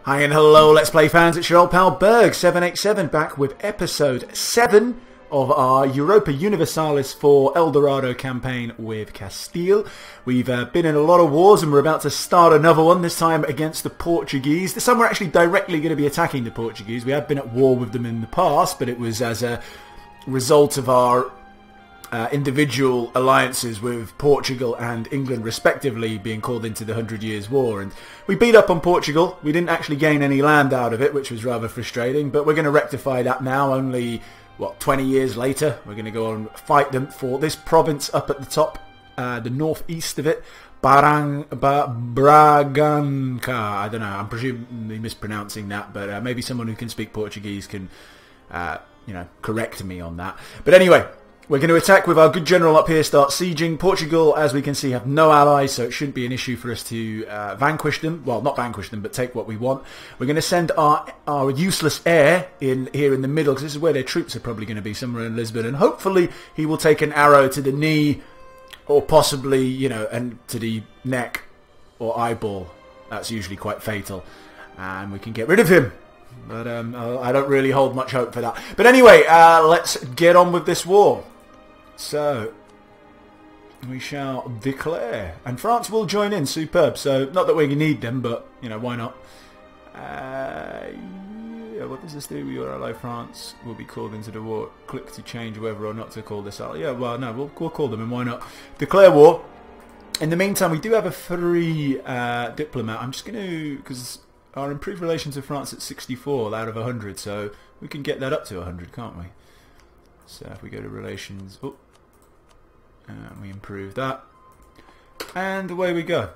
Hi and hello, Let's Play fans, it's your old pal Berg787 back with episode 7 of our Europa Universalis for El Dorado campaign with Castile. We've been in a lot of wars and we're about to start another one, this time against the Portuguese. This time we're actually directly going to be attacking the Portuguese. We have been at war with them in the past, but it was as a result of our individual alliances with Portugal and England respectively being called into the 100 Years' War, and we beat up on Portugal. We didn't actually gain any land out of it, which was rather frustrating, but we're going to rectify that now. Only 20 years later, we're going to go and fight them for this province up at the top, the northeast of it, Braganca. I don't know, I'm presumably mispronouncing that, but maybe someone who can speak Portuguese can correct me on that. But anyway, we're going to attack with our good general up here, start sieging. Portugal, as we can see, have no allies, so it shouldn't be an issue for us to vanquish them. Well, not vanquish them, but take what we want. We're going to send our useless heir in here in the middle, because this is where their troops are probably going to be, somewhere in Lisbon. And hopefully he will take an arrow to the knee, or possibly, and to the neck or eyeball. That's usually quite fatal. And we can get rid of him. But I don't really hold much hope for that. But anyway, let's get on with this war. So, we shall declare. And France will join in, superb. So, not that we need them, but, why not? What does this do? Your ally France will be called into the war. Click to change whether or not to call this ally. Yeah, well, no, we'll call them, and why not? Declare war. In the meantime, we do have a free diplomat. I'm just going to, because our improved relations with France at 64 out of 100, so we can get that up to 100, can't we? So if we go to relations, we improve that, and away we go.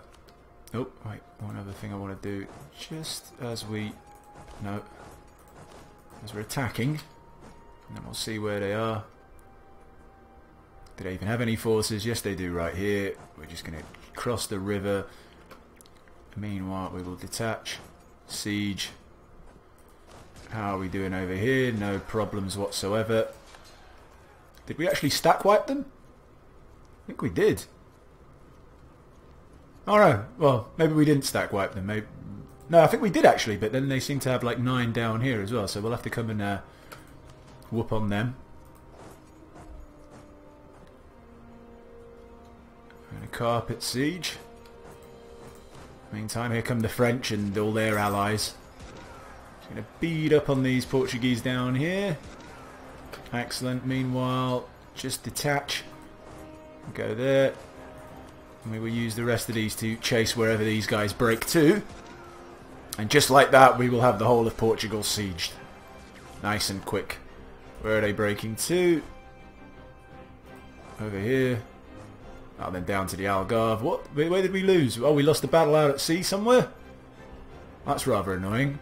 Oh, wait, one other thing I want to do, just as we're attacking, and then we'll see where they are. Do they even have any forces? Yes, they do right here. We're just going to cross the river. Meanwhile, we will detach, siege. How are we doing over here? No problems whatsoever. Did we actually stack wipe them? I think we did. Oh no, well, maybe we didn't stack wipe them. Maybe... No, I think we did actually, but then they seem to have like 9 down here as well, so we'll have to come and whoop on them. And a carpet siege. Meantime, here come the French and all their allies. Just going to beat up on these Portuguese down here. Excellent. Meanwhile, just detach. Go there. And we will use the rest of these to chase wherever these guys break to. And just like that, we will have the whole of Portugal sieged. Nice and quick. Where are they breaking to? Over here. Oh, then down to the Algarve. What? Where did we lose? Oh, we lost the battle out at sea somewhere? That's rather annoying.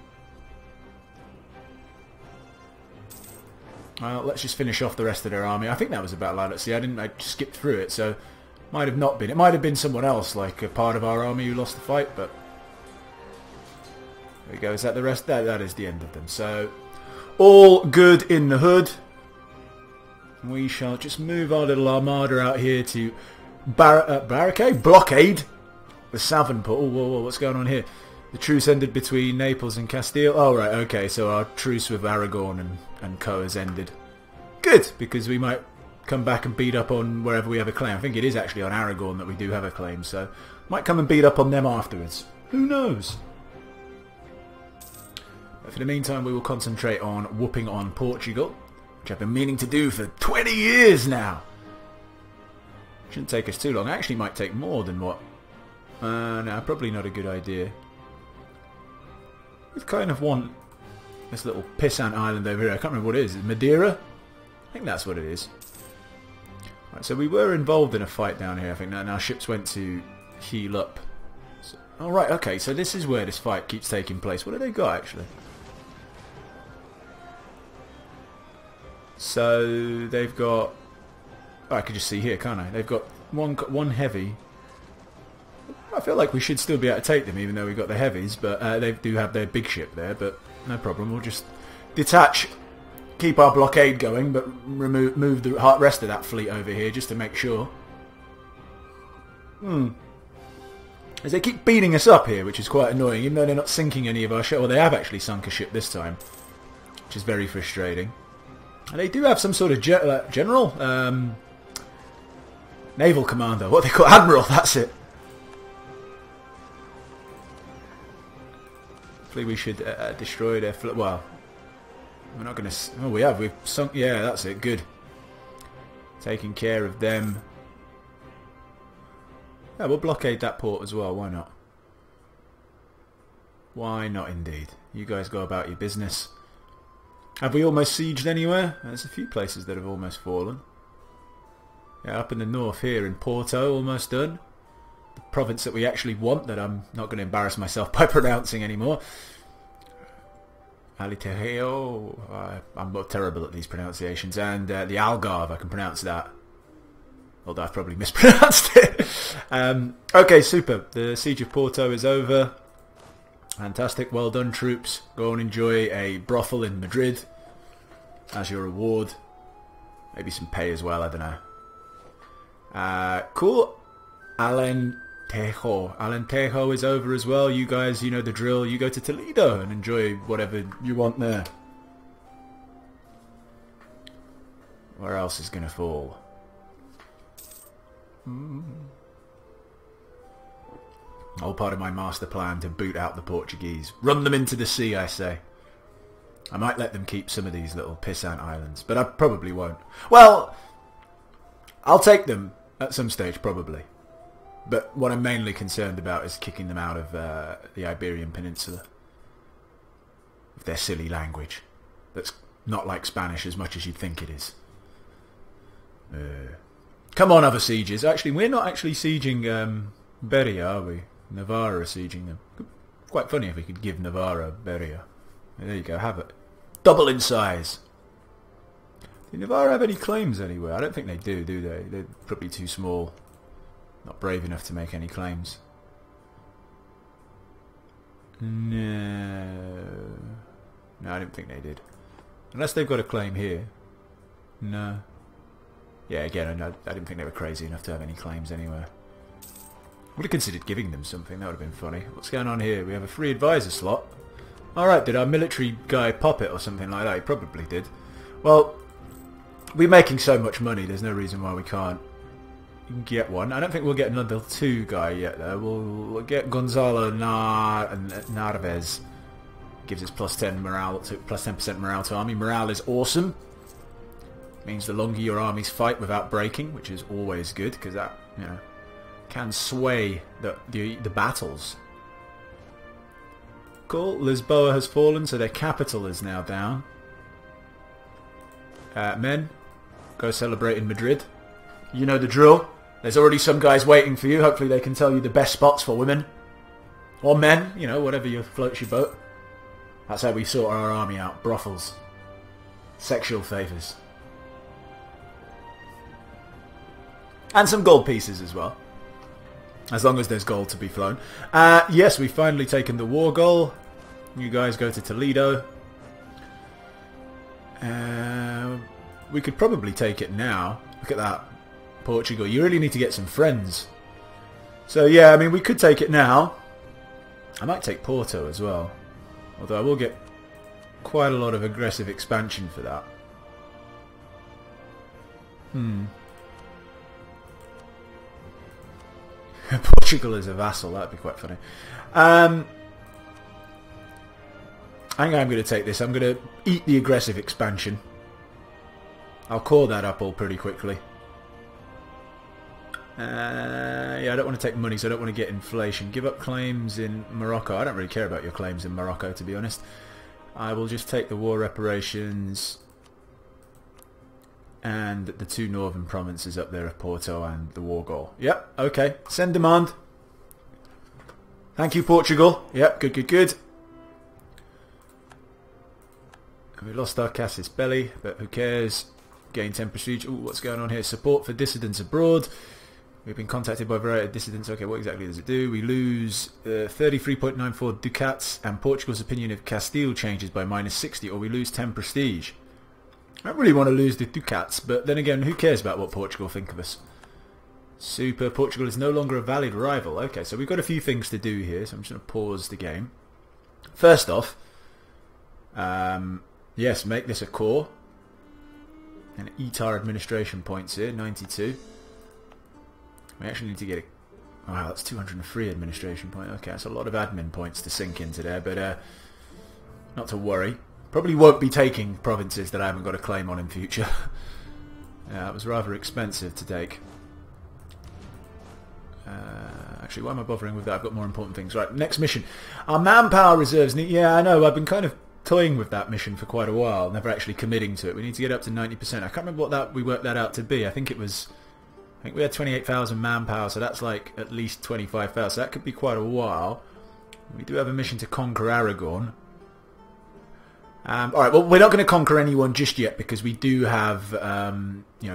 Well, let's just finish off the rest of their army. I think that was a battle out at sea. I skipped through it, so might have not been. It might have been someone else, like a part of our army who lost the fight, but there we go. Is that the rest? That is the end of them. So, all good in the hood. We shall just move our little armada out here to blockade the southern port. Whoa, what's going on here? The truce ended between Naples and Castile. Oh, right, okay, so our truce with Aragon and co has ended. Good, because we might come back and beat up on wherever we have a claim. I think it is actually on Aragon that we do have a claim, so might come and beat up on them afterwards. Who knows? But for the meantime, we will concentrate on whooping on Portugal, which I've been meaning to do for 20 years now. Shouldn't take us too long. Actually might take more than what... no, probably not a good idea. We kind of want this little pissant island over here. I can't remember what it is. Is it Madeira? I think that's what it is. Right, so we were involved in a fight down here, I think, and our ships went to heal up. So, oh, right, okay, so this is where this fight keeps taking place. What have they got, actually? So, they've got... Oh, I can just see here, can't I? They've got one heavy. I feel like we should still be able to take them, even though we've got the heavies, but they do have their big ship there, but no problem. We'll just detach, keep our blockade going, but move the rest of that fleet over here just to make sure. As they keep beating us up here, which is quite annoying, even though they're not sinking any of our ships. Well, they have actually sunk a ship this time, which is very frustrating. And they do have some sort of general? Naval commander. What they call Admiral, that's it. Hopefully we should destroy their... Well, we're not going to... Oh, we have. We've sunk... Yeah, that's it. Good. Taking care of them. Yeah, we'll blockade that port as well. Why not? Why not, indeed? You guys go about your business. Have we almost sieged anywhere? There's a few places that have almost fallen. Yeah, up in the north here in Porto, almost done. The province that we actually want, that I'm not going to embarrass myself by pronouncing anymore. Alitejo. I'm terrible at these pronunciations. And the Algarve, I can pronounce that. Although I've probably mispronounced it. Okay, super. The siege of Porto is over. Fantastic. Well done, troops. Go and enjoy a brothel in Madrid as your reward. Maybe some pay as well, I don't know. Cool. Alentejo. Alentejo is over as well. You guys, you know the drill. You go to Toledo and enjoy whatever you want there. Where else is going to fall? All part of my master plan to boot out the Portuguese. Run them into the sea, I say. I might let them keep some of these little pissant islands, but I probably won't. Well, I'll take them at some stage, probably. But what I'm mainly concerned about is kicking them out of the Iberian Peninsula. With their silly language. That's not like Spanish as much as you'd think it is. Come on, other sieges. Actually, we're not actually sieging Beria, are we? Navarra are sieging them. Quite funny if we could give Navarra Beria. There you go, have it. Double in size. Do Navarra have any claims anywhere? I don't think they do they? They're probably too small. Not brave enough to make any claims. No. No, I didn't think they did. Unless they've got a claim here. No. Yeah, again, I didn't think they were crazy enough to have any claims anywhere. Would have considered giving them something, that would have been funny. What's going on here? We have a free advisor slot. Alright, did our military guy pop it or something like that? He probably did. Well, we're making so much money, there's no reason why we can't get one. I don't think we'll get another 2 guy yet, though. We'll get Gonzalo Narvaez. Gives us plus 10 morale, plus 10% morale to army. Morale is awesome. Means the longer your armies fight without breaking, which is always good, because that, you know, can sway the battles. Cool. Lisboa has fallen, so their capital is now down. Men, go celebrate in Madrid. You know the drill. There's already some guys waiting for you. Hopefully they can tell you the best spots for women. Or men, you know, whatever floats your boat. That's how we sort our army out. Brothels. Sexual favours. And some gold pieces as well. As long as there's gold to be flown. Yes, we've finally taken the war goal. You guys go to Toledo. We could probably take it now. Look at that. Portugal. You really need to get some friends. So yeah, I mean, we could take it now. I might take Porto as well. Although I will get quite a lot of aggressive expansion for that. Portugal is a vassal, that'd be quite funny. I think I'm going to take this. I'm going to eat the aggressive expansion. I'll core that up all pretty quickly. Yeah, I don't want to take money, so I don't want to get inflation. Give up claims in Morocco. I don't really care about your claims in Morocco, to be honest. I will just take the war reparations and the 2 northern provinces up there of Porto and the war goal. Yep, okay. Send demand. Thank you, Portugal. Yep, good, good, good. We lost our Casus Belli, but who cares? Gain 10 prestige. Ooh, what's going on here? Support for dissidents abroad. We've been contacted by a variety of dissidents. Okay, what exactly does it do? We lose 33.94 ducats, and Portugal's opinion of Castile changes by -60, or we lose 10 prestige. I don't really want to lose the ducats, but then again, who cares about what Portugal think of us? Super. Portugal is no longer a valid rival. Okay, so we've got a few things to do here, so I'm just going to pause the game. First off, yes, make this a core. And eat our administration points here, 92. We actually need to get a... Wow, that's 203 administration points. Okay, that's a lot of admin points to sink into there, but not to worry. Probably won't be taking provinces that I haven't got a claim on in future. It was rather expensive to take. Actually, why am I bothering with that? I've got more important things. Right, next mission. Our manpower reserves need... Yeah, I know. I've been kind of toying with that mission for quite a while, never actually committing to it. We need to get up to 90%. I can't remember what we worked that out to be. I think we had 28,000 manpower, so that's like at least 25,000. So that could be quite a while. We do have a mission to conquer Aragon. Alright, well, we're not going to conquer anyone just yet because we do have,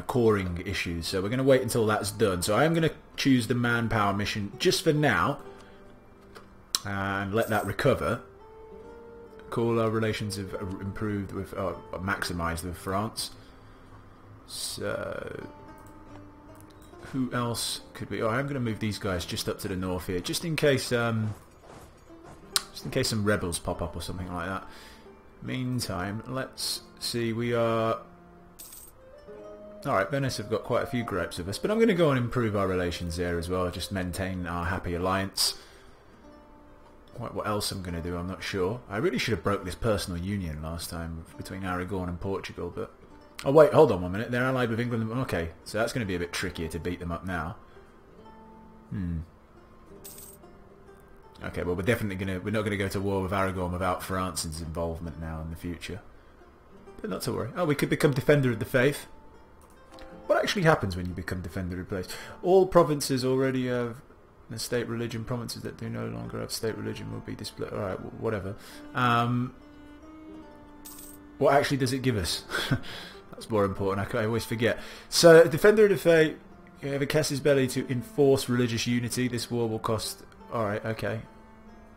coring issues. So we're going to wait until that's done. So I am going to choose the manpower mission just for now and let that recover. Cool, our relations have improved with, maximised with France. So, who else could we? Oh, I'm going to move these guys just up to the north here, just in case some rebels pop up or something like that. Meantime, let's see. We are... Alright, Venice have got quite a few gripes with us, but I'm going to go and improve our relations there as well, just maintain our happy alliance. What else I'm going to do, I'm not sure. I really should have broke this personal union last time between Aragon and Portugal, but... Oh wait, hold on 1 minute, they're allied with England. Okay, so that's going to be a bit trickier to beat them up now. Okay, well we're not going to go to war with Aragon without France's involvement now in the future. But not to worry. Oh, we could become Defender of the Faith. What actually happens when you become Defender of the Faith? All provinces already have the state religion. Provinces that do no longer have state religion will be displayed. Alright, whatever. What actually does it give us? That's more important. I always forget. So, Defender of the Faith, you have a casus belli to enforce religious unity. This war will cost... Alright, okay.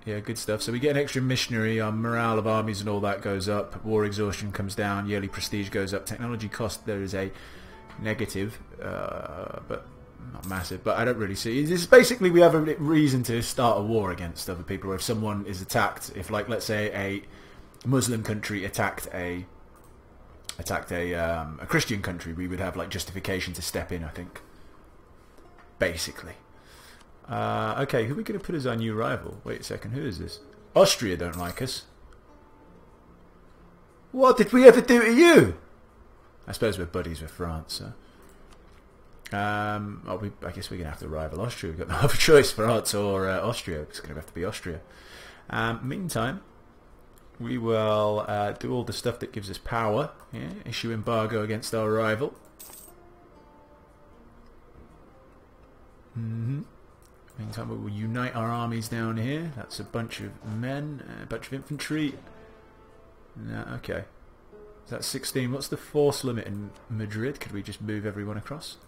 Yeah, good stuff. So we get an extra missionary, our morale of armies and all that goes up, war exhaustion comes down, yearly prestige goes up, technology cost there is a negative, but not massive, but I don't really see. It's basically we have a reason to start a war against other people, or if someone is attacked, if like let's say a Muslim country attacked a Christian country, we would have like justification to step in, I think. Basically. Okay, who are we going to put as our new rival? Wait a second, who is this? Austria don't like us. What did we ever do to you? I suppose we're buddies with France, so... I guess we're going to have to rival Austria. We've got no other choice, France or Austria. It's going to have to be Austria. Meantime, we will do all the stuff that gives us power. Yeah? Issue embargo against our rival. Meantime, we will unite our armies down here. That's a bunch of men, a bunch of infantry. No, okay. Is that 16? What's the force limit in Madrid? Could we just move everyone across?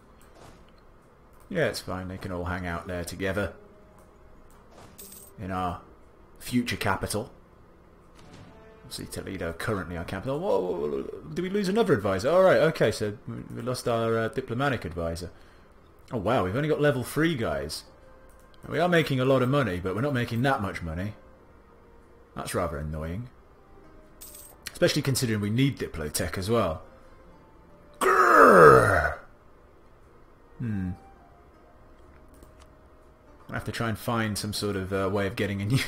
Yeah, it's fine. They can all hang out there together. In our future capital. See, Toledo, currently our capital. Whoa, did we lose another advisor? Alright, okay, so we lost our diplomatic advisor. Oh wow, we've only got level 3 guys. We are making a lot of money, but we're not making that much money. That's rather annoying. Especially considering we need Diplotech as well. Grrr! I have to try and find some sort of way of getting a new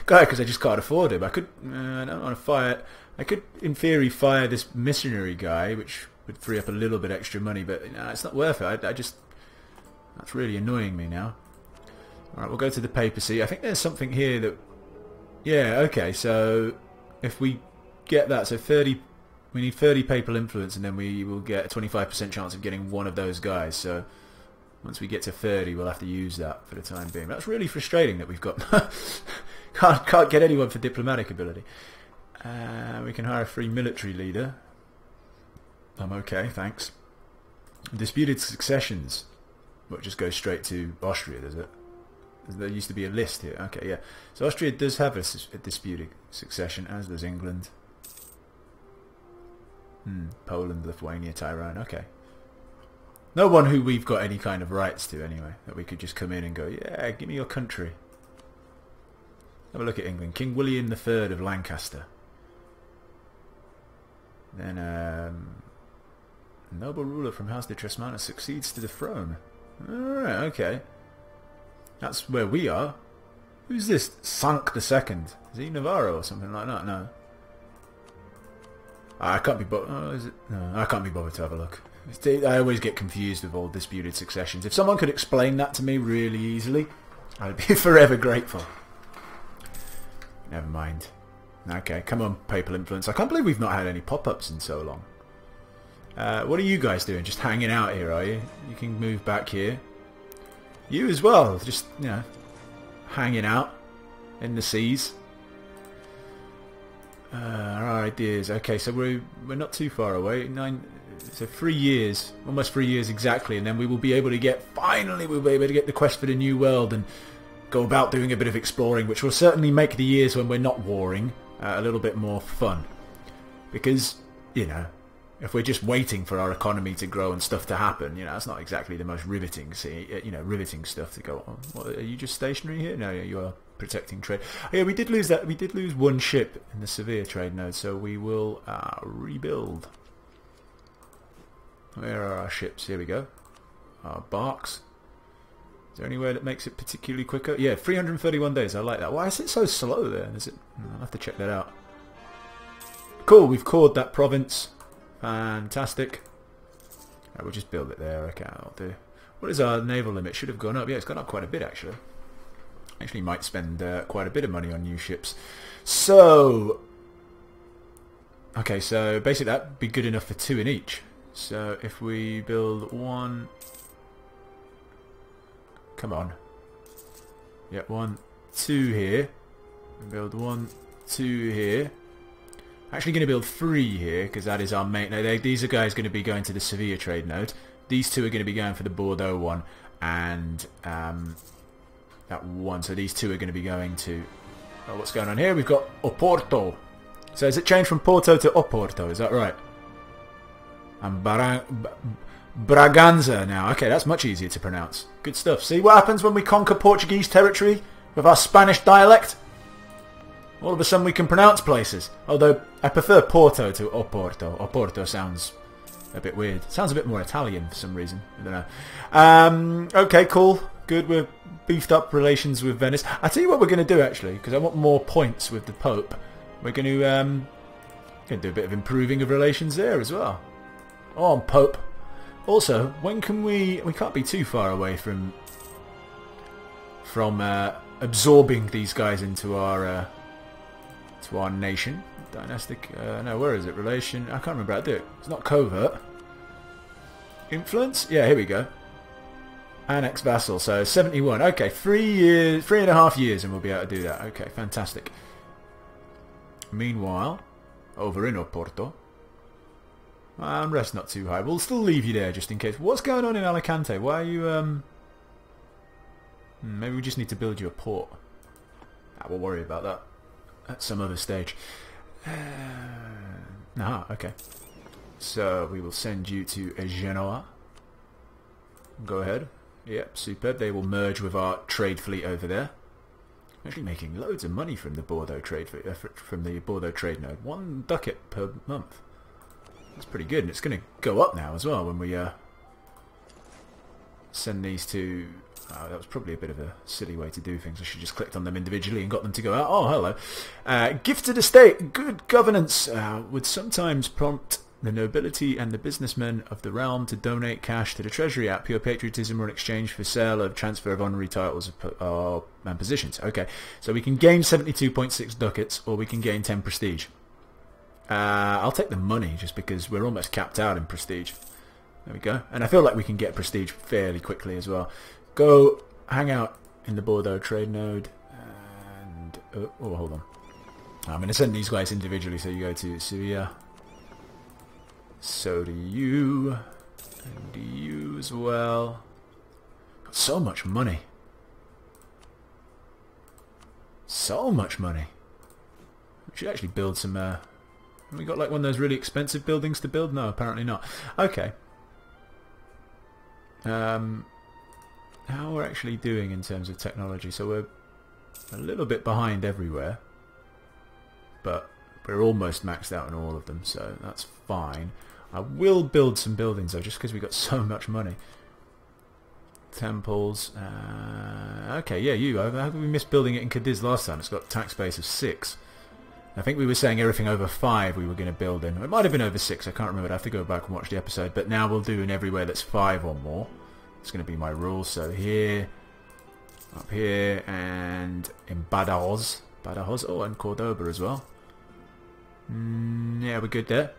guy because I just can't afford him. I could, I don't want to fire. I could, in theory, fire this missionary guy, which would free up a little bit extra money, but it's not worth it. I just, that's really annoying me now. All right, we'll go to the papacy. I think there's something here that, yeah, okay. So if we get that, so 30, we need 30 papal influence, and then we will get a 25% chance of getting one of those guys. So once we get to 30, we'll have to use that for the time being. That's really frustrating that we've got can't get anyone for diplomatic ability. We can hire a free military leader. I'm okay, thanks. Disputed successions. What, just go straight to Austria, does it? There used to be a list here. Okay, yeah. So Austria does have a disputed succession, as does England. Poland, Lithuania, Tyrone. Okay. No one who we've got any kind of rights to, anyway. That we could just come in and go, yeah, give me your country. Have a look at England. King William III of Lancaster. Then, noble ruler from House de Tresmana succeeds to the throne. Alright, okay. That's where we are. Who's this? Sank II? Is he Navarro or something like that? No. I can't be bothered. Oh, is it? No, I can't be bothered to have a look. I always get confused with all disputed successions. If someone could explain that to me really easily, I'd be forever grateful. Never mind. Okay, come on, papal influence. I can't believe we've not had any pop-ups in so long. What are you guys doing? Just hanging out here, are you? You can move back here. You as well, just, you know, hanging out in the seas. Our ideas. Okay, so we're not too far away. 3 years, almost 3 years exactly, and then we will be able to get, finally we'll be able to get the quest for the New World and go about doing a bit of exploring, which will certainly make the years when we're not warring a little bit more fun. Because, you know, if we're just waiting for our economy to grow and stuff to happen, you know, that's not exactly the most riveting, riveting stuff to go on. What, are you just stationary here? No, you are protecting trade. Oh, yeah, we did lose that. We did lose one ship in the Severe trade node, so we will rebuild. Where are our ships? Here we go. Our barks. Is there anywhere that makes it particularly quicker? Yeah, 331 days. I like that. Why is it so slow there? Is it? I'll have to check that out. Cool. We've cored that province. Fantastic. Right, we'll just build it there. Okay, I'll do. What is our naval limit? Should have gone up. Yeah, it's gone up quite a bit actually. Actually, might spend quite a bit of money on new ships. So, okay. So basically, that'd be good enough for 2 in each. So if we build one, come on, yeah, 1, 2 here, build 1, 2 here. Actually going to build 3 here because that is our main. No, these are guys going to be going to the Sevilla trade node. These 2 are going to be going for the Bordeaux one, and that one. So these 2 are going to be going to. Oh, what's going on here? We've got Oporto. So is it changed from Porto to Oporto? Is that right? And Braganza now. Okay, that's much easier to pronounce. Good stuff. See what happens when we conquer Portuguese territory with our Spanish dialect? All of a sudden we can pronounce places. Although I prefer Porto to Oporto. Oporto sounds a bit weird. It sounds a bit more Italian for some reason. I don't know. Okay, cool. Good. We've beefed up relations with Venice. I'll tell you what we're going to do actually, because I want more points with the Pope. We're going to do a bit of improving of relations there as well. Oh, Pope. Also, when can we can't be too far away from absorbing these guys into our nation. Dynastic. No, where is it? Relation. I can't remember how to do it. It's not covert. Influence. Yeah, here we go. Annex vassal. So 71. Okay, 3.5 years, and we'll be able to do that. Okay, fantastic. Meanwhile, over in Oporto. Unrest not too high. We'll still leave you there just in case. What's going on in Alicante? Why are you... Maybe we just need to build you a port. We'll worry about that at some other stage. Okay. So we will send you to Genoa. Go ahead. Yep, superb. They will merge with our trade fleet over there. Actually making loads of money from the Bordeaux trade node. 1 ducat per month. That's pretty good, and it's going to go up now as well when we send these to... that was probably a bit of a silly way to do things. I should just clicked on them individually and got them to go out. Oh, hello. Gifted estate. Good governance would sometimes prompt the nobility and the businessmen of the realm to donate cash to the treasury out pure patriotism or in exchange for sale of transfer of honorary titles and positions. Okay, so we can gain 72.6 ducats or we can gain 10 prestige. I'll take the money just because we're almost capped out in prestige. There we go. And I feel like we can get prestige fairly quickly as well. Go hang out in the Bordeaux trade node. And oh, hold on. I'm going to send these guys individually. So you go to Sevilla. So do you. And you as well. Got so much money. So much money. We should actually build some... Have we got like one of those really expensive buildings to build? No, apparently not. Okay. how we're actually doing in terms of technology. So we're a little bit behind everywhere, but we're almost maxed out on all of them, so that's fine. I will build some buildings though, just because we've got so much money. Temples. Okay, yeah, how did we miss building it in Cadiz last time? It's got a tax base of 6. I think we were saying everything over 5 we were going to build in. It might have been over 6, I can't remember. I have to go back and watch the episode. But now we'll do in everywhere that's 5 or more. It's going to be my rule. So here, up here, and in Badajoz. Oh, and Cordoba as well. Yeah, we're good there.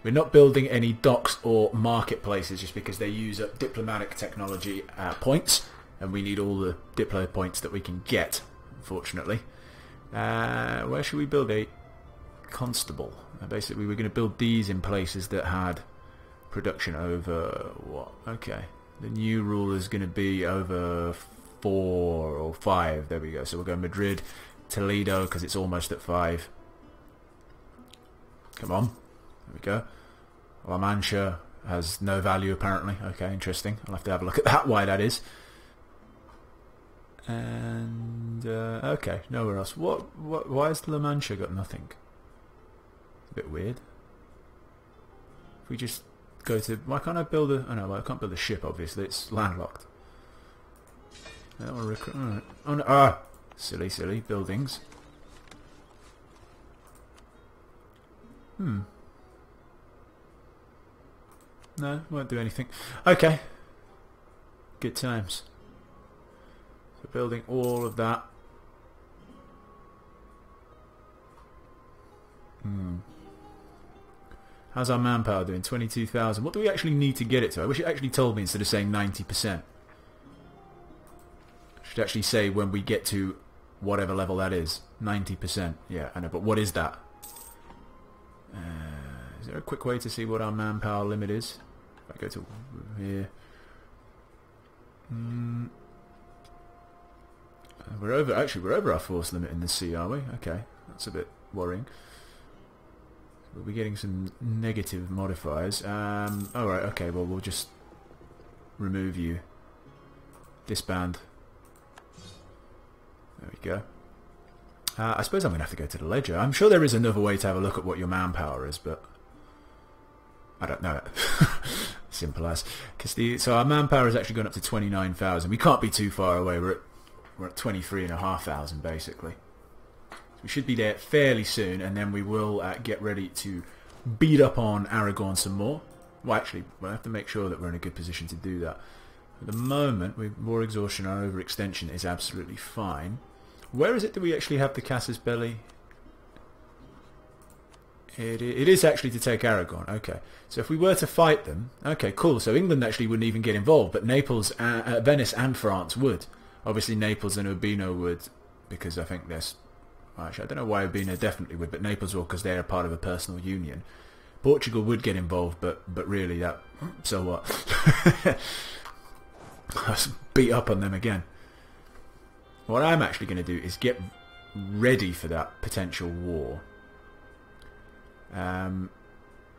We're not building any docks or marketplaces just because they use up diplomatic technology points, and we need all the diplo points that we can get, unfortunately. Where should we build a constable? Basically, we're going to build these in places that had production over what? Okay, the new rule is going to be over 4 or 5. There we go. So we'll go Madrid, Toledo, because it's almost at 5. Come on. There we go. La Mancha has no value apparently. Okay, interesting. I'll have to have a look at that, why that is. And okay, nowhere else. Why has La Mancha got nothing? It's a bit weird. If we just go to, why can't I build a? Oh no, well, I can't build a ship. Obviously, it's landlocked. I don't want to recruit. All right. Oh no! Silly buildings. No, won't do anything. Okay. Good times. So building all of that. How's our manpower doing? 22,000. What do we actually need to get it to? I wish it actually told me instead of saying 90%. I should actually say when we get to whatever level that is. 90%. Yeah, I know, but what is that? Is there a quick way to see what our manpower limit is? If I go to here. We're over our force limit in the sea, are we? Okay, that's a bit worrying. We'll be getting some negative modifiers. Alright, okay, well we'll just remove you. Disband. There we go. I suppose I'm going to have to go to the ledger. I'm sure there is another way to have a look at what your manpower is, but I don't know it. Simple as. So our manpower has actually gone up to 29,000. We can't be too far away. We're at 23,500 basically. So we should be there fairly soon, and then we will get ready to beat up on Aragon some more. Well, actually, we'll have to make sure that we're in a good position to do that. At the moment, with more exhaustion, our overextension is absolutely fine. Where is it that we actually have the Casus Belli? It is actually to take Aragon. Okay, so if we were to fight them, okay, cool. So England actually wouldn't even get involved, but Naples, Venice, and France would. Obviously, Naples and Urbino would, because I think there's. Well, actually, I don't know why Urbino definitely would, but Naples will because they're a part of a personal union. Portugal would get involved, but really, that. So what? Let's beat up on them again. What I'm actually going to do is get ready for that potential war.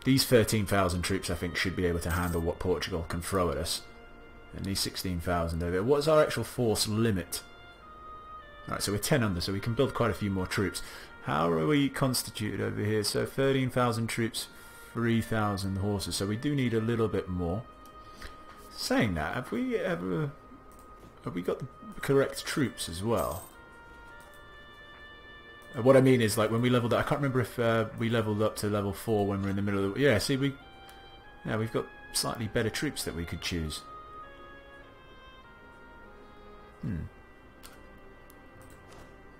These 13,000 troops, I think, should be able to handle what Portugal can throw at us. And these 16,000 over here. What's our actual force limit? Alright, so we're 10 under, so we can build quite a few more troops. How are we constituted over here? So 13,000 troops, 3,000 horses. So we do need a little bit more. Saying that, have we got the correct troops as well? What I mean is, like, when we leveled up, I can't remember if we leveled up to level 4 when we're in the middle of the... Yeah, see, we've got slightly better troops that we could choose.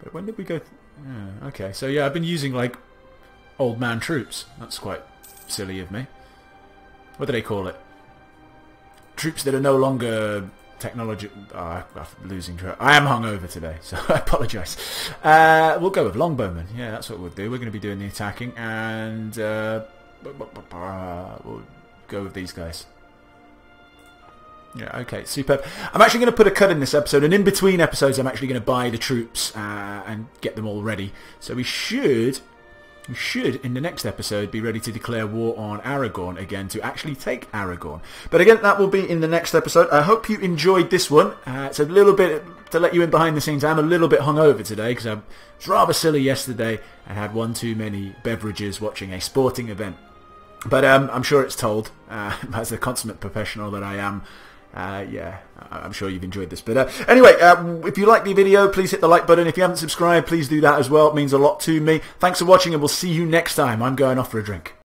But when did we go... Yeah, okay, so yeah, I've been using, like, old man troops. That's quite silly of me. What do they call it? Troops that are no longer... Technology. Oh, I'm losing track. I am hungover today, so I apologise. We'll go with longbowmen. Yeah, that's what we'll do. We're going to be doing the attacking, and we'll go with these guys. Yeah, okay, superb. I'm actually going to put a cut in this episode, and in between episodes, I'm actually going to buy the troops and get them all ready. So we should we should, in the next episode, be ready to declare war on Aragorn again to actually take Aragorn. But again, that will be in the next episode. I hope you enjoyed this one. It's a little bit, to let you in behind the scenes, I'm a little bit hungover today because I was rather silly yesterday and had one too many beverages watching a sporting event. But I'm sure it's told, as a consummate professional that I am. Yeah, I'm sure you've enjoyed this. But anyway, if you like the video, please hit the like button. If you haven't subscribed, please do that as well. It means a lot to me. Thanks for watching, and we'll see you next time. I'm going off for a drink.